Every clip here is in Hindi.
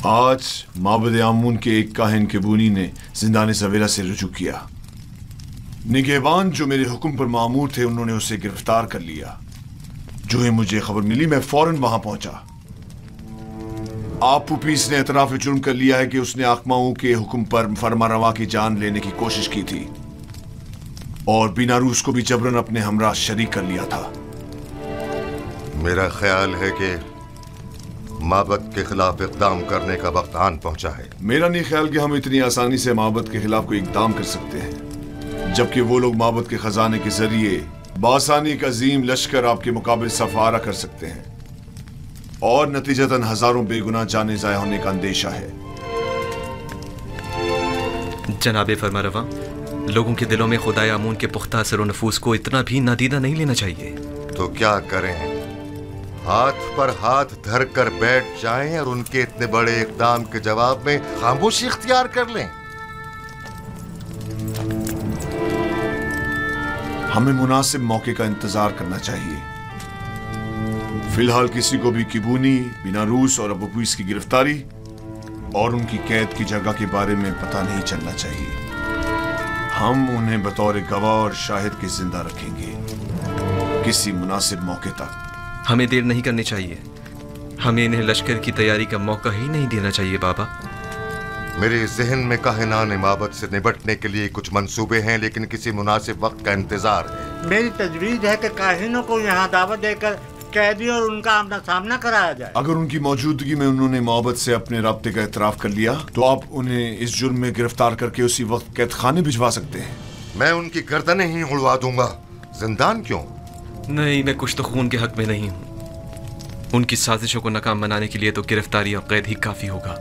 आज माबद आमून के एक काहिन केबूनी ने जिंदान ज़वेरा से रुजू किया। निगहबान जो मेरे हुक्म पर मामूर थे उन्होंने उसे गिरफ्तार कर लिया। जो ही मुझे खबर मिली मैं फौरन वहां पहुंचा। आप पुपीस ने एतराफ जुर्म कर लिया है कि उसने आकमाओं के हुक्म पर फरमारवा की जान लेने की कोशिश की थी और बीनारूस को भी जबरन अपने हमरा शरीक कर लिया था। मेरा ख्याल है कि माबद के खिलाफ इकदाम करने का वक्त आन पहुंचा है। मेरा नहीं ख्याल कि हम इतनी आसानी से माबद के खिलाफ कोई इकदाम कर सकते हैं, जबकि वो लोग माबद के खजाने के जरिए बासानी एक अजीम लश्कर आपके मुकाबले सफारा कर सकते हैं और नतीजतन हजारों बेगुनाह जाने जाया होने का अंदेशा है। जनाबे फरमारवा, लोगों के दिलों में खुदाए आमून के पुख्ता असर और नफूस को इतना भी नादीदा नहीं लेना चाहिए। तो क्या करें? हाथ पर हाथ धर कर बैठ जाएं और उनके इतने बड़े इकदाम के जवाब में खामोशी इख्तियार कर लें? हमें मुनासिब मौके का इंतजार करना चाहिए। फिलहाल किसी को भी किबूनी, बीनारूस और अबू पुपीस की गिरफ्तारी और उनकी कैद की जगह के बारे में पता नहीं चलना चाहिए। हम उन्हें बतौर गवाह और शाहिद के जिंदा रखेंगे किसी मुनासिब मौके तक। हमें देर नहीं करनी चाहिए। हमें इन्हें लश्कर की तैयारी का मौका ही नहीं देना चाहिए बाबा। मेरे जहन में काहिनान माबद से निपटने के लिए कुछ मंसूबे हैं, लेकिन किसी मुनासिब वक्त का इंतजार है। मेरी तजवीज है कि काहिनों को यहाँ दावत देकर कैदी और उनका आमना सामना कराया जाए। अगर उनकी मौजूदगी में उन्होंने माबद से अपने राब्ते का एतराफ कर लिया तो आप उन्हें इस जुर्म में गिरफ्तार करके उसी वक्त कैद खाने भिजवा सकते हैं। मैं उनकी गर्दनें ही उड़वा दूंगा। जिंदान क्यों? नहीं, मैं कुछ तो खून के हक में नहीं हूँ। उनकी साजिशों को नाकाम बनाने के लिए तो गिरफ्तारी और कैद ही काफी होगा।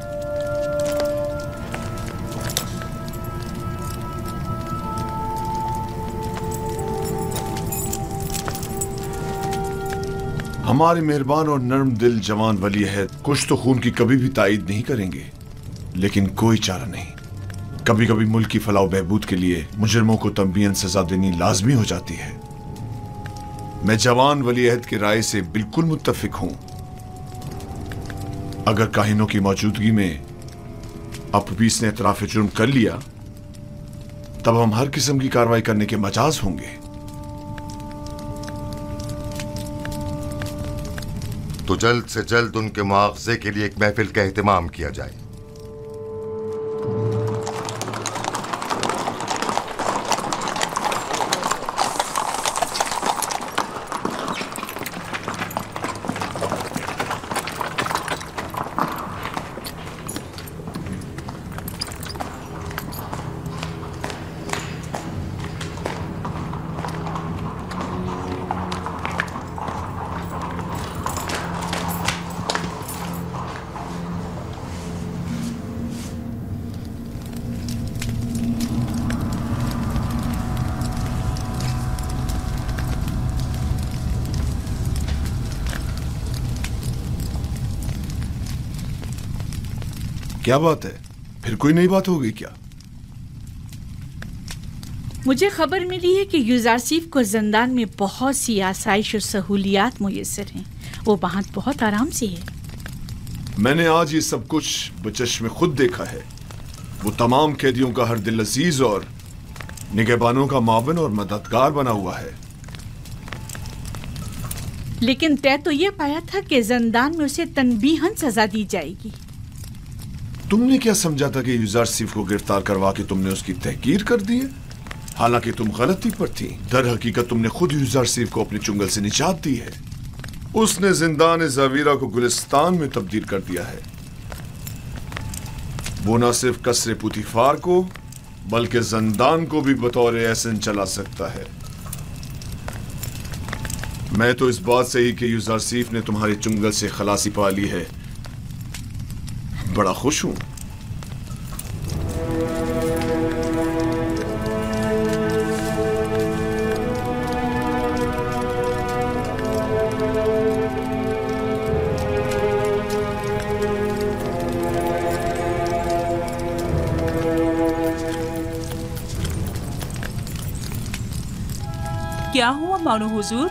हमारे मेहरबान और नर्म दिल जवान वली अहद कुछ तो खून की कभी भी तायद नहीं करेंगे, लेकिन कोई चारा नहीं। कभी कभी मुल्क की फलाह बहबूद के लिए मुजरिमों को तंबीहन सजा देनी लाजमी हो जाती है। मैं जवान वली अहद की राय से बिल्कुल मुत्तफिक हूं। अगर काहिनों की मौजूदगी में अबू पुपीस ने एतराफ जुर्म कर लिया तब हम हर किस्म की कार्रवाई करने के मजाज होंगे। तो जल्द से जल्द उनके मुआवजे के लिए एक महफिल का एहतमाम किया जाए। क्या बात है? फिर कोई नई बात हो गई क्या? मुझे खबर मिली है कि यूजारसीफ को जिंदान में बहुत सी आसाइश और सहूलियात मुयस्सर हैं। वो वहां बहुत आराम से है। मैंने आज ये सब कुछ बचश्मे खुद देखा है। वो तमाम कैदियों का हर दिल अजीज और निगहबानों का मावन और मददगार बना हुआ है। लेकिन तय तो ये पाया था कि जिंदान में उसे तनबीहन सजा दी जाएगी। तुमने क्या समझा था कि यूजारसीफ को गिरफ्तार करवा के तुमने उसकी तहकीर कर दी है? हालांकि तुम गलती पर थी। दर हकीकत तुमने खुद यूजारसीफ को अपने चुंगल से निजात दी है। उसने जिंदान ज़वीरा को गुलिस्तान में तब्दील कर दिया है। वो न सिर्फ कसरे पुतिफार को बल्कि जिंदान को भी बतौर एहसन चला सकता है। मैं तो इस बात से ही कि यूजारसीफ ने तुम्हारे चुंगल से खलासी पा ली है बड़ा खुश हूं। क्या हुआ मानो हुजूर?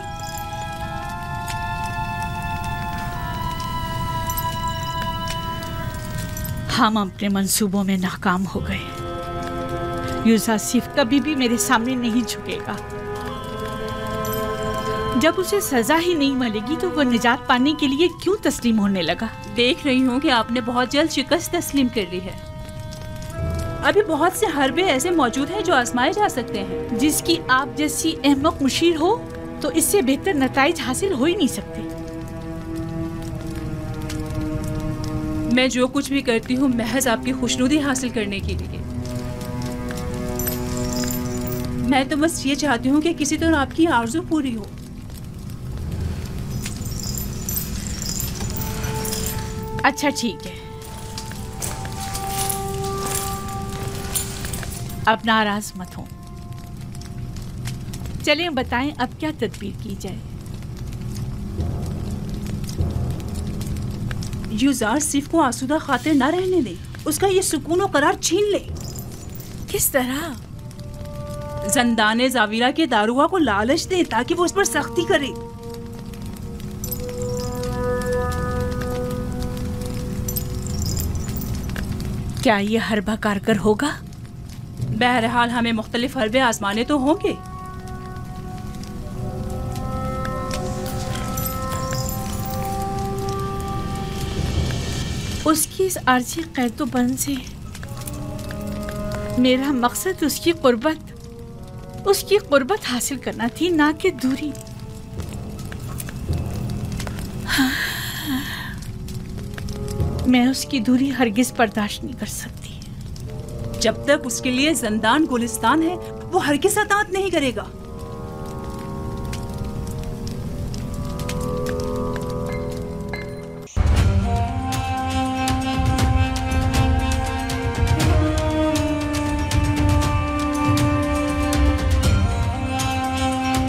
हम अपने मंसूबों में नाकाम हो गए। यूसुफ कभी भी मेरे सामने नहीं झुकेगा। जब उसे सजा ही नहीं मिलेगी तो वो निजात पाने के लिए क्यों तस्लीम होने लगा? देख रही हूँ कि आपने बहुत जल्द शिकस्त तस्लीम कर ली है। अभी बहुत से हरबे ऐसे मौजूद हैं जो आजमाए जा सकते हैं। जिसकी आप जैसी अहमक मुशीर हो तो इससे बेहतर नताइज हासिल हो ही नहीं सकते। मैं जो कुछ भी करती हूँ महज आपकी खुशनुदी हासिल करने के लिए। मैं तो बस ये चाहती हूँ कि किसी तरह आपकी आरज़ू पूरी हो। अच्छा ठीक है, अब नाराज मत हो। चलें बताएं अब क्या तदबीर की जाए। यूसुफ को आसूदा खातिर ना रहने दे, उसका ये सुकून और करार छीन ले। किस तरह? जंदाने जाविरा के दारुआ को लालच दे ताकि वो उस पर सख्ती करे। क्या ये हरबा कारगर होगा? बहरहाल हमें मुख्तलिफ हरबे आजमाने तो होंगे। उसकी इस आर्जी कैदोबंद से मेरा मकसद उसकी कुर्बत हासिल करना थी, ना कि दूरी। मैं उसकी दूरी हरगिज बर्दाश्त नहीं कर सकती। जब तक उसके लिए जिंदान गुलिस्तान है वो हरगिज़ अतात नहीं करेगा।